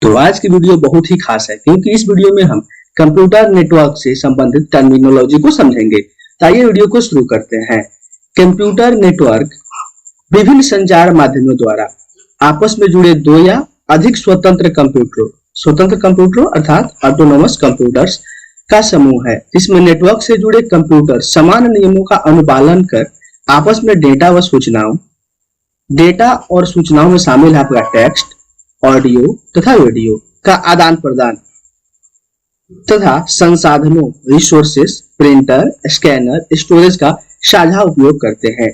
तो आज की वीडियो बहुत ही खास है क्योंकि इस वीडियो में हम कंप्यूटर नेटवर्क से संबंधित टर्मिनोलॉजी को समझेंगे। तो आइए वीडियो को शुरू करते हैं। कंप्यूटर नेटवर्क विभिन्न संचार माध्यमों द्वारा आपस में जुड़े दो या अधिक स्वतंत्र कंप्यूटरों अर्थात ऑटोनोमस कंप्यूटर्स का समूह है, जिसमें नेटवर्क से जुड़े कंप्यूटर समान नियमों का अनुपालन कर आपस में डेटा और सूचनाओं में शामिल है आपका टेक्स्ट, ऑडियो तथा वीडियो का आदान प्रदान तथा संसाधनों रिसोर्सेस, प्रिंटर, स्कैनर, स्टोरेज का साझा उपयोग करते हैं।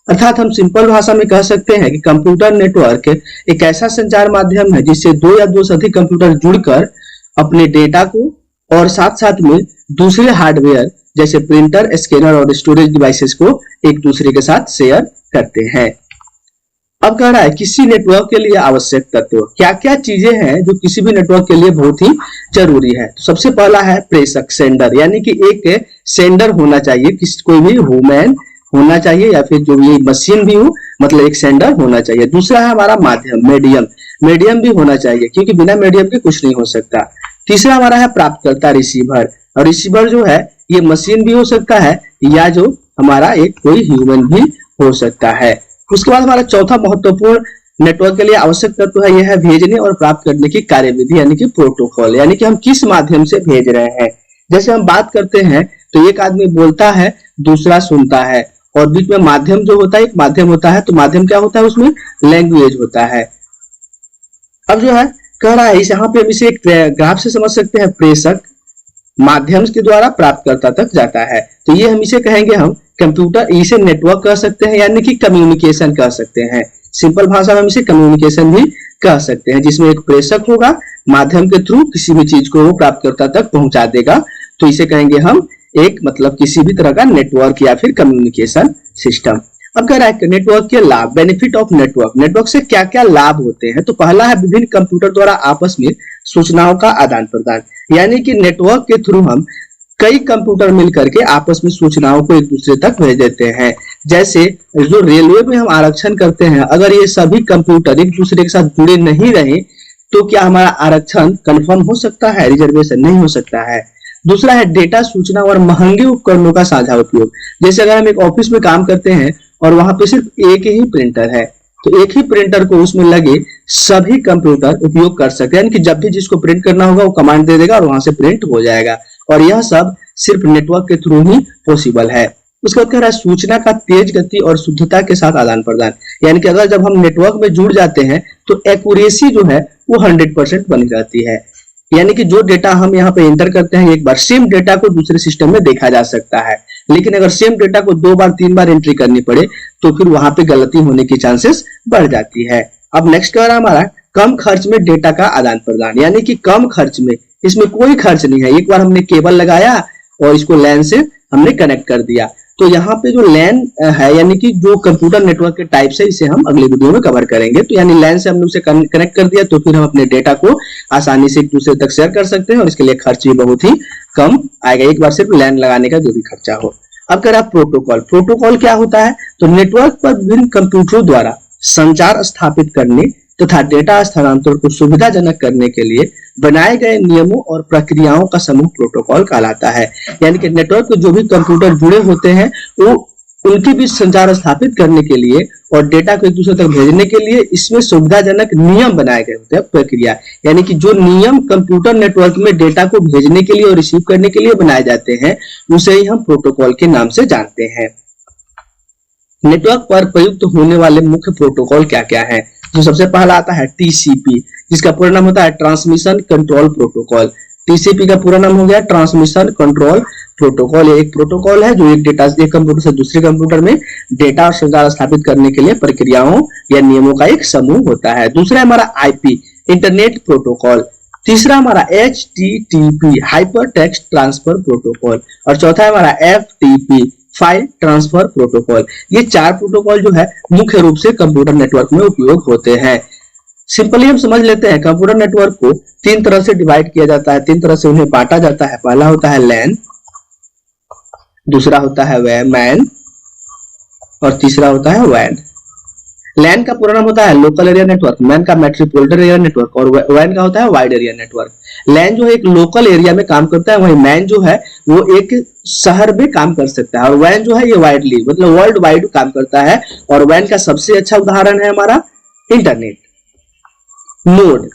अर्थात हम सिंपल भाषा में कह सकते हैं कि कंप्यूटर नेटवर्क एक ऐसा संचार माध्यम है जिससे दो या दो से अधिक कंप्यूटर जुड़कर अपने डेटा को और साथ साथ में दूसरे हार्डवेयर जैसे प्रिंटर, स्कैनर और स्टोरेज डिवाइसेस को एक दूसरे के साथ शेयर करते हैं। अब कह रहा है किसी नेटवर्क के लिए आवश्यक तत्व, क्या क्या चीजें हैं जो किसी भी नेटवर्क के लिए बहुत ही जरूरी है। तो सबसे पहला है प्रेषक, सेंडर, यानी कि एक सेंडर होना चाहिए, कोई भी ह्यूमन होना चाहिए या फिर जो ये मशीन भी हो, मतलब एक सेंडर होना चाहिए। दूसरा है हमारा माध्यम, मीडियम भी होना चाहिए क्योंकि बिना मीडियम के कुछ नहीं हो सकता। तीसरा हमारा है प्राप्तकर्ता, रिसीवर, और रिसीवर जो है ये मशीन भी हो सकता है या जो हमारा एक कोई ह्यूमन भी हो सकता है। उसके बाद हमारा चौथा महत्वपूर्ण नेटवर्क के लिए आवश्यक तत्व है यह है भेजने और प्राप्त करने की कार्यविधि, यानी कि प्रोटोकॉल, यानी कि हम किस माध्यम से भेज रहे हैं। जैसे हम बात करते हैं तो एक आदमी बोलता है, दूसरा सुनता है, और बीच में माध्यम जो होता है एक माध्यम होता है। तो माध्यम क्या होता है, उसमें लैंग्वेज होता है। अब जो है कह रहा है यहाँ पे हम इसे एक ग्राफ से समझ सकते हैं, प्रेषक माध्यम के द्वारा प्राप्तकर्ता तक जाता है। तो ये हम इसे कहेंगे हम कंप्यूटर, इसे नेटवर्क कह सकते हैं यानी कि कम्युनिकेशन कह सकते हैं। सिंपल भाषा में हम इसे कम्युनिकेशन भी कह सकते हैं, जिसमें एक प्रेषक होगा, माध्यम के थ्रू किसी भी चीज को वो प्राप्तकर्ता तक पहुंचा देगा। तो इसे कहेंगे हम एक मतलब किसी भी तरह का नेटवर्क या फिर कम्युनिकेशन सिस्टम। अब कह रहा है नेटवर्क के लाभ, बेनिफिट ऑफ नेटवर्क से क्या क्या लाभ होते हैं। तो पहला है विभिन्न कंप्यूटर द्वारा आपस में सूचनाओं का आदान प्रदान, यानी कि नेटवर्क के थ्रू हम कई कंप्यूटर मिलकर के आपस में सूचनाओं को एक दूसरे तक भेज देते हैं। जैसे जो रेलवे में हम आरक्षण करते हैं, अगर ये सभी कंप्यूटर एक दूसरे के साथ जुड़े नहीं रहे तो क्या हमारा आरक्षण कंफर्म हो सकता है, रिजर्वेशन नहीं हो सकता है। दूसरा है डेटा, सूचना और महंगे उपकरणों का साझा उपयोग। जैसे अगर हम एक ऑफिस में काम करते हैं और वहां पे सिर्फ एक ही प्रिंटर है, तो एक ही प्रिंटर को उसमें लगे सभी कंप्यूटर उपयोग कर सकते हैं, यानी कि जब भी जिसको प्रिंट करना होगा वो कमांड दे देगा और वहां से प्रिंट हो जाएगा। और यह सब सिर्फ नेटवर्क के थ्रू ही पॉसिबल है। उसके बाद कह रहा है सूचना का तेज गति और शुद्धता के साथ आदान प्रदान, यानी कि अगर जब हम नेटवर्क में जुड़ जाते हैं तो एक्यूरेसी जो है वो 100% बन जाती है। यानी कि जो डेटा हम यहाँ पे एंटर करते हैं एक बार, सेम डेटा को दूसरे सिस्टम में देखा जा सकता है। लेकिन अगर सेम डेटा को 2 बार 3 बार एंट्री करनी पड़े तो फिर वहां पे गलती होने की चांसेस बढ़ जाती है। अब नेक्स्ट कह रहा है हमारा कम खर्च में डेटा का आदान प्रदान, यानी कि कम खर्च में, इसमें कोई खर्च नहीं है। एक बार हमने केबल लगाया और इसको लैन से हमने कनेक्ट कर दिया। तो यहाँ पे जो लैन है यानी कि जो कंप्यूटर नेटवर्क के टाइप से, इसे हम अगले वीडियो में कवर करेंगे। तो यानी लैन से हमने उसे कनेक्ट कर दिया तो फिर हम अपने डेटा को आसानी से एक दूसरे तक शेयर कर सकते हैं और इसके लिए खर्च भी बहुत ही कम आएगा, एक बार सिर्फ लैन लगाने का जो भी खर्चा हो। अब कह रहा है प्रोटोकॉल क्या होता है। तो नेटवर्क पर विभिन्न कंप्यूटरों द्वारा संचार स्थापित करने तथा डेटा स्थानांतरण को सुविधाजनक करने के लिए बनाए गए नियमों और प्रक्रियाओं का समूह प्रोटोकॉल कहलाता है। यानी कि नेटवर्क पे जो भी कंप्यूटर जुड़े होते हैं वो उनके बीच संचार स्थापित करने के लिए और डेटा को एक दूसरे तक भेजने के लिए इसमें सुविधाजनक नियम बनाए गए होते हैं, प्रक्रिया, यानी कि जो नियम कंप्यूटर नेटवर्क में डेटा को भेजने के लिए और रिसीव करने के लिए बनाए जाते हैं उसे ही हम प्रोटोकॉल के नाम से जानते हैं। नेटवर्क पर प्रयुक्त होने वाले मुख्य प्रोटोकॉल क्या क्या है। जो सबसे पहला आता है टीसीपी, जिसका पूरा नाम होता है ट्रांसमिशन कंट्रोल प्रोटोकॉल। टीसीपी का पूरा नाम हो गया ट्रांसमिशन कंट्रोल प्रोटोकॉल। ये एक प्रोटोकॉल है जो एक कंप्यूटर से दूसरे कंप्यूटर में डेटा और संचार स्थापित करने के लिए प्रक्रियाओं या नियमों का एक समूह होता है। दूसरा हमारा आईपी, इंटरनेट प्रोटोकॉल। तीसरा हमारा HTTP, hyper text transfer protocol. और चौथा है हमारा एफटीपी, फाइल ट्रांसफर प्रोटोकॉल। ये 4 प्रोटोकॉल जो है मुख्य रूप से कंप्यूटर नेटवर्क में उपयोग होते हैं। सिंपली हम समझ लेते हैं कंप्यूटर नेटवर्क को 3 तरह से डिवाइड किया जाता है, 3 तरह से उन्हें बांटा जाता है। पहला होता है लैन, दूसरा होता है मैन और तीसरा होता है वैन। लैन का पूरा नाम होता है लोकल एरिया नेटवर्क, मैन का मेट्रोपॉलिटन एरिया नेटवर्क, और वैन का होता है वाइड एरिया नेटवर्क। लैन जो है एक लोकल एरिया में काम करता है, वही मैन जो है वो एक शहर में काम कर सकता है, और वैन जो है ये वाइडली मतलब वर्ल्ड वाइड काम करता है। और वैन का सबसे अच्छा उदाहरण है हमारा इंटरनेट। नोड,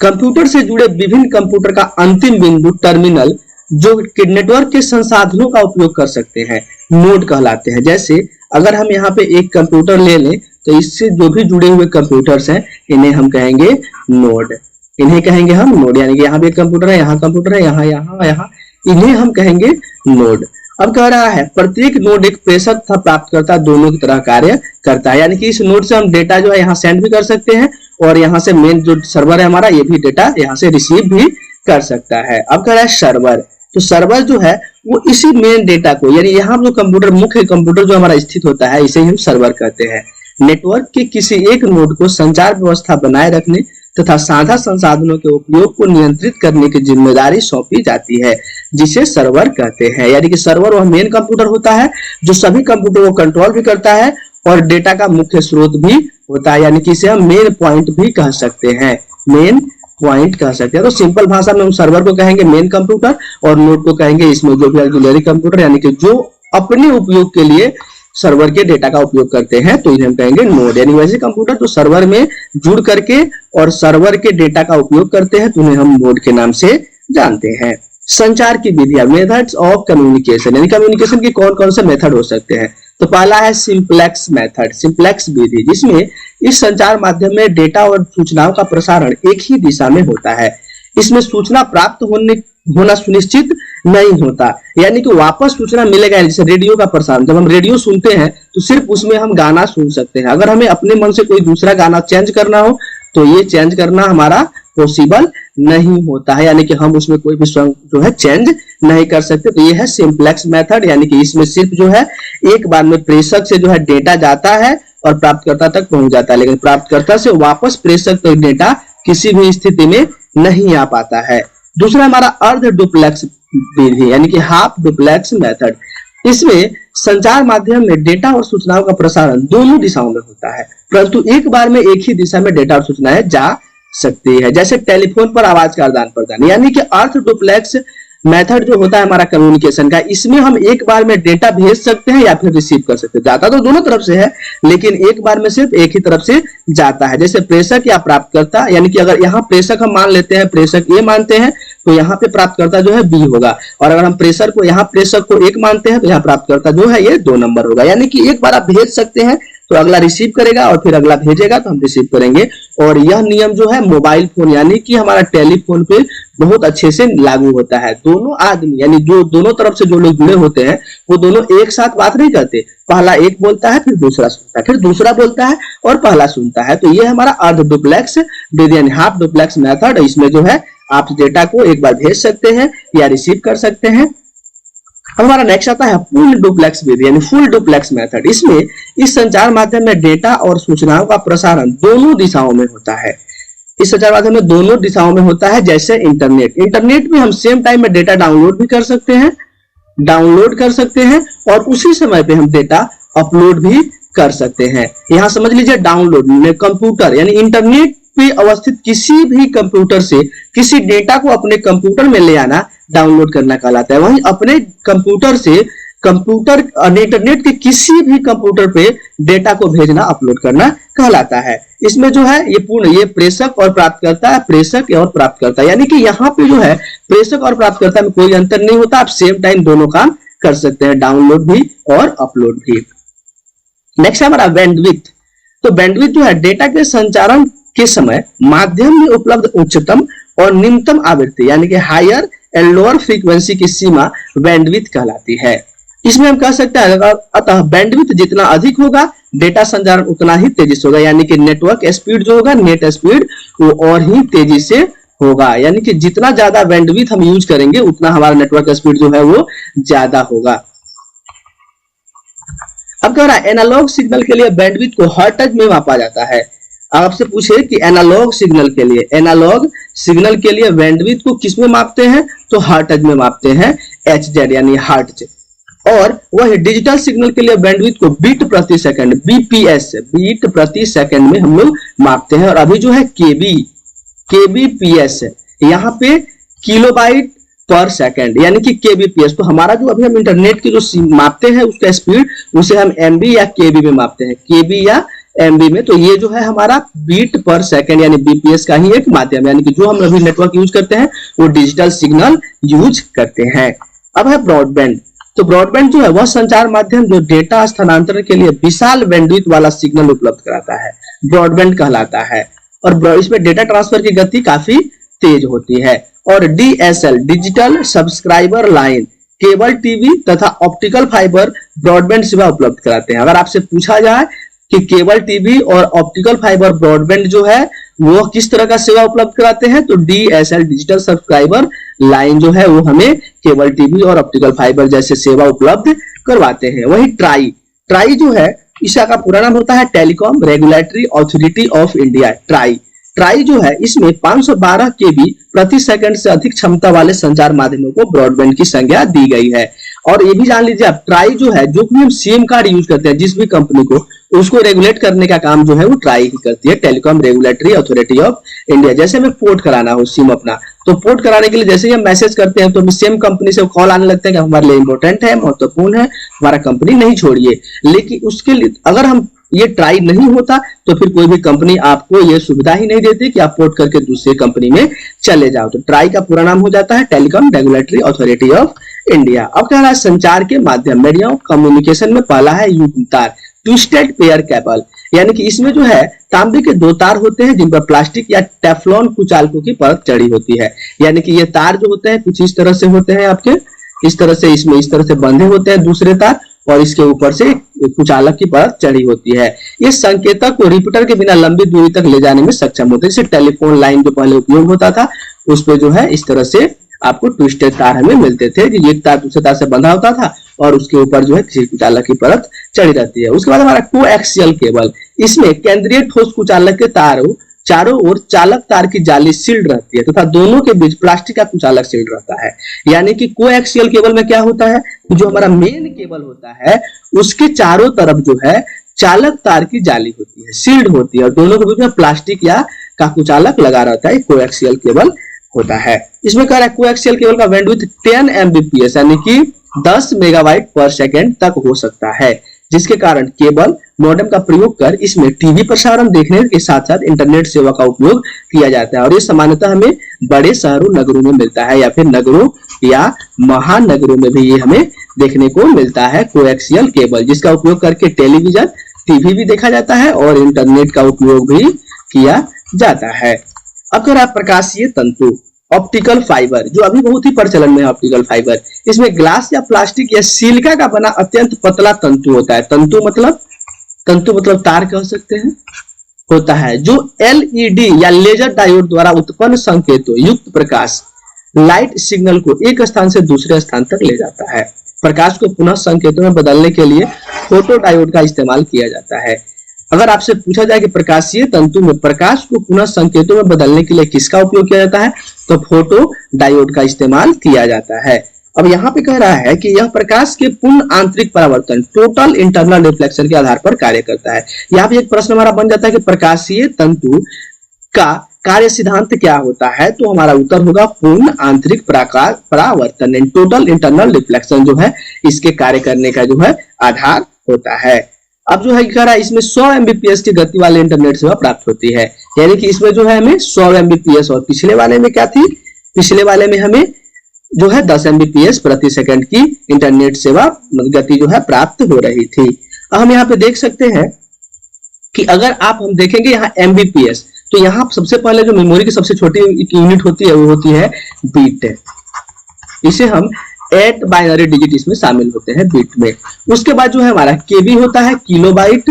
कंप्यूटर से जुड़े विभिन्न कंप्यूटर का अंतिम बिंदु टर्मिनल जो नेटवर्क के संसाधनों का उपयोग कर सकते हैं, नोड कहलाते हैं। जैसे अगर हम यहाँ पे एक कंप्यूटर ले लें तो इससे जो भी जुड़े हुए कंप्यूटर्स हैं इन्हें हम कहेंगे नोड, इन्हें कहेंगे हम नोड। यानी कि यहाँ भी एक कंप्यूटर है, यहाँ कंप्यूटर है, यहाँ, इन्हें हम कहेंगे नोड। अब कह रहा है प्रत्येक नोड एक प्रेषक तथा प्राप्तकर्ता दोनों की तरह कार्य करता है, यानी कि इस नोड से हम डेटा जो है यहाँ सेंड भी कर सकते हैं, और यहाँ से मेन जो सर्वर है हमारा ये भी डेटा यहाँ से रिसीव भी कर सकता है। अब कह रहा है सर्वर, तो सर्वर जो है वो इसी मेन डेटा को, यानी यहाँ जो कंप्यूटर मुख्य कंप्यूटर जो हमारा स्थित होता है इसे हम सर्वर कहते हैं। नेटवर्क के किसी एक नोड को संचार व्यवस्था बनाए रखने तथा साझा संसाधनों के उपयोग को नियंत्रित करने की जिम्मेदारी सौंपी जाती है, जिसे सर्वर कहते हैं। यानी कि सर्वर वह मेन कंप्यूटर होता है जो सभी कंप्यूटर को कंट्रोल भी करता है और डेटा का मुख्य स्रोत भी होता है, यानी कि इसे हम मेन पॉइंट भी कह सकते हैं, मेन पॉइंट कह सकते हैं। तो सिंपल भाषा में हम सर्वर को कहेंगे मेन कंप्यूटर और नोड को कहेंगे इसमें जो भी ऑक्सिलरी कंप्यूटर, यानी कि जो अपने उपयोग के लिए सर्वर के डेटा का उपयोग करते हैं तो इन्हें हम कहेंगे नोड। यानी वैसे कंप्यूटर जो सर्वर में जुड़ करके और सर्वर के डेटा का उपयोग करते हैं तो उन्हें हम नोड के नाम से जानते हैं। संचार की विधियां, मेथड्स ऑफ कम्युनिकेशन, यानी कम्युनिकेशन के कौन कौन से मेथड हो सकते हैं। तो पहला है सिंप्लेक्स मेथड, सिंप्लेक्स विधि, जिसमें इस संचार माध्यम में डेटा और सूचनाओं का प्रसारण एक ही दिशा में होता है। इसमें सूचना प्राप्त होना सुनिश्चित नहीं होता, यानी कि वापस सूचना मिलेगा। जैसे रेडियो का प्रसारण, जब हम रेडियो सुनते हैं तो सिर्फ उसमें हम गाना सुन सकते हैं, अगर हमें अपने मन से कोई दूसरा गाना चेंज करना हो तो ये चेंज करना हमारा पॉसिबल नहीं होता है, यानी कि हम उसमें कोई भी सॉन्ग जो है चेंज नहीं कर सकते। तो ये है सिंप्लेक्स मेथड, यानी कि इसमें सिर्फ जो है एक बार में प्रेषक से जो है डेटा जाता है और प्राप्तकर्ता तक पहुंच जाता है, लेकिन प्राप्तकर्ता से वापस प्रेषक तक डेटा किसी भी स्थिति में नहीं आ पाता है। दूसरा हमारा अर्ध डुप्लेक्स विधि, यानी कि हाफ डुप्लेक्स मेथड। इसमें संचार माध्यम में डेटा और सूचनाओं का प्रसारण दोनों दिशाओं में होता है, परंतु एक बार में एक ही दिशा में डेटा और सूचनाएं जा सकती है। जैसे टेलीफोन पर आवाज का आदान प्रदान, यानी कि अर्ध डुप्लेक्स मेथड जो होता है हमारा कम्युनिकेशन का, इसमें हम एक बार में डेटा भेज सकते हैं या फिर रिसीव कर सकते हैं। जाता तो दोनों तरफ से है लेकिन एक बार में सिर्फ एक ही तरफ से जाता है। जैसे प्रेषक या प्राप्तकर्ता, यानी कि अगर यहाँ प्रेषक हम मान लेते हैं, प्रेषक ए मानते हैं तो यहाँ पे प्राप्तकर्ता जो है बी होगा, और अगर हम प्रेषक को एक मानते हैं तो यहाँ प्राप्तकर्ता जो है ये 2 नंबर होगा। यानी कि एक बार आप भेज सकते हैं तो अगला रिसीव करेगा और फिर अगला भेजेगा तो हम रिसीव करेंगे। और यह नियम जो है मोबाइल फोन यानी कि हमारा टेलीफोन पे बहुत अच्छे से लागू होता है। दोनों आदमी यानी जो दोनों तरफ से जो लोग जुड़े होते हैं वो दोनों एक साथ बात नहीं करते, पहला एक बोलता है फिर दूसरा सुनता है, फिर दूसरा बोलता है और पहला सुनता है। तो ये हमारा अर्ध डुप्लेक्स यानी हाफ डुप्लेक्स मेथड। इसमें जो है आप डेटा को एक बार भेज सकते हैं या रिसीव कर सकते हैं। अब हमारा नेक्स्ट आता है फुल डुप्लेक्स विधि यानी फुल डुप्लेक्स मेथड। इसमें इस संचार माध्यम में डेटा और सूचनाओं का प्रसारण दोनों दिशाओं में होता है। इस संचार माध्यम में दोनों दिशाओं में होता है। जैसे इंटरनेट में हम सेम टाइम में डेटा डाउनलोड भी कर सकते हैं और उसी समय पे हम डेटा अपलोड भी कर सकते हैं। यहाँ समझ लीजिए डाउनलोड कंप्यूटर यानी इंटरनेट पे अवस्थित किसी भी कंप्यूटर से किसी डेटा को अपने कंप्यूटर में ले आना डाउनलोड करना कहलाता है। वहीं अपने कंप्यूटर से इंटरनेट के किसी भी कंप्यूटर पे डेटा को भेजना अपलोड करना कहलाता है। इसमें जो है ये प्रेषक और प्राप्तकर्ता है, प्रेषक और प्राप्तकर्ता, यानी कि यहाँ पे जो है प्रेषक और प्राप्तकर्ता में कोई अंतर नहीं होता। आप सेम टाइम दोनों काम कर सकते हैं, डाउनलोड भी और अपलोड भी। नेक्स्ट है हमारा बैंडविड्थ। तो बैंडविड्थ जो है डेटा के संचारण के समय माध्यम में उपलब्ध उच्चतम और निम्नतम आवृत्ति यानी कि हायर एंड लोअर फ्रीक्वेंसी की सीमा बैंडविड्थ कहलाती है। इसमें हम कह सकते हैं अतः बैंडविड्थ जितना अधिक होगा डेटा संचारण उतना ही तेजी से होगा, यानी कि नेटवर्क स्पीड जो होगा नेट स्पीड वो और ही तेजी से होगा। यानी कि जितना ज्यादा बैंडविड्थ हम यूज करेंगे उतना हमारा नेटवर्क स्पीड जो है वो ज्यादा होगा। अब कह रहा है एनालॉग सिग्नल के लिए बैंडविड्थ को हर्ट्ज में मापा जाता है। आपसे पूछे कि एनालॉग सिग्नल के लिए बैंडविड्थ को किस में मापते हैं तो हर्ट्ज में मापते हैं, HZ यानी हर्ट्ज। और वह डिजिटल सिग्नल के लिए बैंडविड्थ को बीट प्रति सेकंड बीपीएस बीट प्रति सेकंड में हम लोग मापते हैं। और अभी जो है केबीपीएस यहाँ पे किलोबाइट पर सेकंड यानी कि केबीपीएस। तो हमारा जो अभी हम इंटरनेट की जो मापते हैं उसका स्पीड उसे हम एमबी या केबी में मापते हैं, केबी या एमबी में। तो ये जो है हमारा बीट पर सेकंड यानी बीपीएस का ही एक माध्यम, यानी कि जो हम अभी नेटवर्क यूज करते हैं वो डिजिटल सिग्नल यूज करते हैं। अब है ब्रॉडबैंड। तो ब्रॉडबैंड जो है वह संचार माध्यम जो डेटा स्थानांतरण के लिए विशाल बैंडविड्थ वाला सिग्नल उपलब्ध कराता है, ब्रॉडबैंड कहलाता है। और इसमें डेटा ट्रांसफर की गति काफी तेज होती है। और DSL digital subscriber line cable TV तथा ऑप्टिकल फाइबर ब्रॉडबैंड सेवा उपलब्ध कराते हैं। अगर आपसे पूछा जाए कि केबल टीवी और ऑप्टिकल फाइबर ब्रॉडबैंड जो है वो किस तरह का सेवा उपलब्ध कराते हैं, तो डीएसएल डिजिटल सब्सक्राइबर लाइन जो है वो हमें केबल टीवी और ऑप्टिकल फाइबर जैसे सेवा उपलब्ध करवाते हैं। वही ट्राई जो है इसका पूरा नाम होता है telecom regulatory authority of India. Try जो है इसमें 512 केबी प्रति सेकंड से अधिक क्षमता वाले संचार माध्यमों को ब्रॉडबैंड की संज्ञा दी गई है। और ये भी जान लीजिए आप, ट्राई जो है जो भी हम सिम कार्ड यूज करते हैं जिस भी कंपनी को, उसको रेगुलेट करने का काम जो है वो ट्राई ही करती है, telecom regulatory authority of India. जैसे हमें पोर्ट कराना हो सिम अपना, तो पोर्ट कराने के लिए जैसे ही हम मैसेज करते हैं तो सेम कंपनी से कॉल आने लगता है कि हमारे लिए इंपॉर्टेंट है, महत्वपूर्ण है, हमारा कंपनी नहीं छोड़िए। लेकिन उसके लिए अगर हम ये ट्राई नहीं होता तो फिर कोई भी कंपनी आपको ये सुविधा ही नहीं देती कि आप पोर्ट करके दूसरी कंपनी में चले जाओ। तो ट्राई का पूरा नाम हो जाता है telecom regulatory authority of India. अब कह रहा है संचार के माध्यम मीडियम ऑफ कम्युनिकेशन में पहला है युग्म तार ट्विस्टेड पेयर केबल, यानी कि इसमें जो है तांबे के दो तार होते हैं जिन पर प्लास्टिक या टेफ्लॉन कुचालकों की परत चढ़ी होती है। यानी कि ये तार जो होते हैं कुछ इस तरह से होते हैं आपके, इस तरह से इसमें इस तरह से बंधे होते हैं दूसरे तार, और इसके ऊपर से कुचालक की परत चढ़ी होती है। ये संकेतक को रिपीटर के बिना लंबी दूरी तक ले जाने में सक्षम होते हैं। जैसे टेलीफोन लाइन जो पहले उपयोग होता था उस पे जो है इस तरह से आपको ट्विस्टेड तार हमें मिलते थे कि एक तार दूसरे तार से बंधा होता था और उसके ऊपर जो है किसी कुचालक की परत चढ़ी रहती है। उसके बाद हमारा कोएक्सियल केबल, इसमें केंद्रीय ठोस कुचालक के तारों चारों ओर चालक तार की जाली सील्ड रहती है तथा दोनों के बीच प्लास्टिक का कुचालक सील्ड रहता है। यानी कि कोएक्सियल केबल में क्या होता है, जो हमारा मेन केबल होता है उसके चारों तरफ जो है चालक तार की जाली होती है, सील्ड होती है, और दोनों के बीच में प्लास्टिक या का कुचालक लगा रहता है, कोएक्सियल केबल होता है। इसमें कह रहा है कोएक्सियल केबल का बैंडविड्थ 10 एमबीपीएस यानी कि 10 मेगाबाइट पर सेकंड तक हो सकता है, जिसके कारण केबल मॉडेम का प्रयोग कर इसमें टीवी प्रसारण देखने के साथ साथ इंटरनेट सेवा का उपयोग किया जाता है। और ये सामान्यतः हमें बड़े शहरों नगरों में मिलता है या फिर नगरों या महानगरों में भी ये हमें देखने को मिलता है कोएक्सियल केबल, जिसका उपयोग करके टेलीविजन टीवी भी देखा जाता है और इंटरनेट का उपयोग भी किया जाता है। अब कह रहा है प्रकाशीय तंतु ऑप्टिकल फाइबर, जो अभी बहुत ही प्रचलन में है ऑप्टिकल फाइबर। इसमें ग्लास या प्लास्टिक या सिलिका का बना अत्यंत पतला तंतु होता है, तंतु मतलब तार कह सकते हैं, होता है, जो एलईडी या लेजर डायोड द्वारा उत्पन्न संकेतों युक्त प्रकाश लाइट सिग्नल को एक स्थान से दूसरे स्थान तक ले जाता है। प्रकाश को पुनः संकेतों में बदलने के लिए फोटो डायोड का इस्तेमाल किया जाता है। अगर आपसे पूछा जाए कि प्रकाशीय तंतु में प्रकाश को पुनः संकेतों में बदलने के लिए किसका उपयोग किया जाता है, तो फोटो डायोड का इस्तेमाल किया जाता है। अब यहाँ पे कह रहा है कि यह प्रकाश के पूर्ण आंतरिक परावर्तन टोटल इंटरनल रिफ्लेक्शन के आधार पर कार्य करता है। यहाँ पे एक प्रश्न हमारा बन जाता है कि प्रकाशीय तंतु का कार्य सिद्धांत क्या होता है, तो हमारा उत्तर होगा पूर्ण आंतरिक परावर्तन, टोटल इंटरनल रिफ्लेक्शन जो है इसके कार्य करने का जो है आधार होता है। अब जो है कह रहा है इसमें 100 एमबीपीएस की गति वाले इंटरनेट सेवा प्राप्त होती है, यानी कि इसमें जो है हमें 100 एमबीपीएस, और पिछले वाले में क्या थी, पिछले वाले में हमें जो है 10 एमबीपीएस प्रति सेकंड की इंटरनेट सेवा गति जो है प्राप्त हो रही थी। अब हम यहाँ पे देख सकते हैं कि अगर हम देखेंगे यहाँ एमबीपीएस, तो यहाँ सबसे पहले जो मेमोरी की सबसे छोटी यूनिट होती है वो होती है बीट। इसे हम 8 बाइनरी डिजिट इसमें शामिल होते हैं बीट में। उसके बाद जो है हमारा केबी होता है किलोबाइट,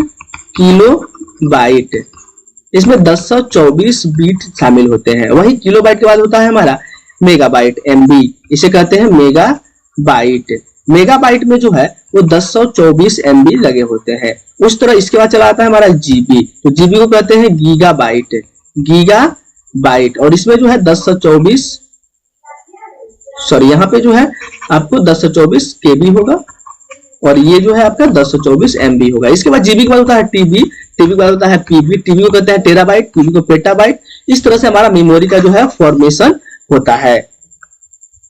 इसमें 1024 बीट शामिल होते हैं। वही किलोबाइट के बाद होता है हमारा मेगाबाइट, एमबी, इसे कहते हैं मेगाबाइट। मेगाबाइट में जो है वो 1024 एमबी लगे होते हैं। उस तरह इसके बाद चला आता है हमारा जीबी, तो जीबी को कहते हैं गीगाबाइट, और इसमें जो है 1024 यहाँ पे जो है आपको 1024 केबी होगा, और ये जो है आपका 1024 MB होगा। इसके बाद जीबी के बाद होता है टीबी, टीबी के बाद होता है पीबी, टीबी को कहते हैं टेराबाइट, पीबी को पेटाबाइट। इस तरह से हमारा मेमोरी का जो है फॉर्मेशन होता है।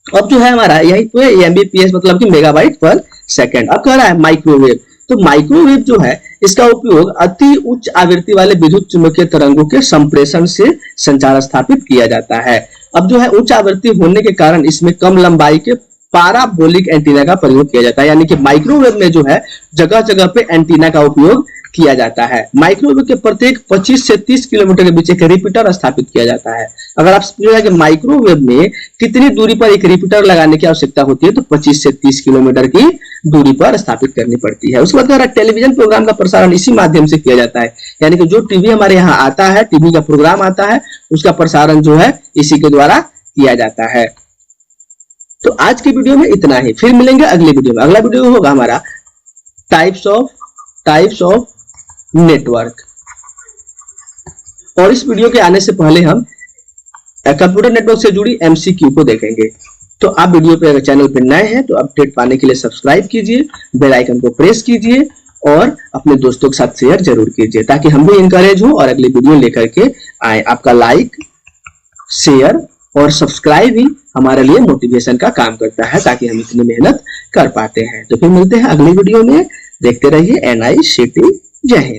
अब जो है हमारा यही तो है एमबीपीएस मतलब कि मेगाबाइट पर सेकंड। अब कह रहा है माइक्रोवेव, तो माइक्रोवेव जो है इसका उपयोग अति उच्च आवृत्ति वाले विद्युत चुंबकीय तरंगों के संप्रेषण से संचार स्थापित किया जाता है। अब जो है उच्च आवृत्ति होने के कारण इसमें कम लंबाई के पाराबोलिक एंटीना का प्रयोग किया जाता है, यानी कि माइक्रोवेव में जो है जगह जगह पे एंटीना का उपयोग किया जाता है। माइक्रोवेव के प्रत्येक 25 से 30 किलोमीटर के बीच एक रिपीटर स्थापित किया जाता है। अगर आप पूछेंगे कि माइक्रोवेव में कितनी दूरी पर एक रिपीटर लगाने की आवश्यकता होती है, तो 25 से 30 किलोमीटर की दूरी पर स्थापित करनी पड़ती है। उसके बाद टेलीविजन प्रोग्राम का प्रसारण इसी माध्यम से किया जाता है, यानी कि जो टीवी हमारे यहाँ आता है, टीवी का प्रोग्राम आता है, उसका प्रसारण जो है इसी के द्वारा किया जाता है। तो आज की वीडियो में इतना ही, फिर मिलेंगे अगली वीडियो में। अगला वीडियो होगा हमारा टाइप्स ऑफ नेटवर्क। और इस वीडियो के आने से पहले हम कंप्यूटर नेटवर्क से जुड़ी MCQ को देखेंगे। तो आप वीडियो पे अगर चैनल पे नए हैं तो अपडेट पाने के लिए सब्सक्राइब कीजिए, बेल आइकन को प्रेस कीजिए और अपने दोस्तों के साथ शेयर जरूर कीजिए, ताकि हम भी इंकरेज हो और अगली वीडियो लेकर के आए। आपका लाइक, शेयर और सब्सक्राइब ही हमारे लिए मोटिवेशन का काम करता है, ताकि हम इतनी मेहनत कर पाते हैं। तो फिर मिलते हैं अगली वीडियो में। देखते रहिए NICT। जय हिंद।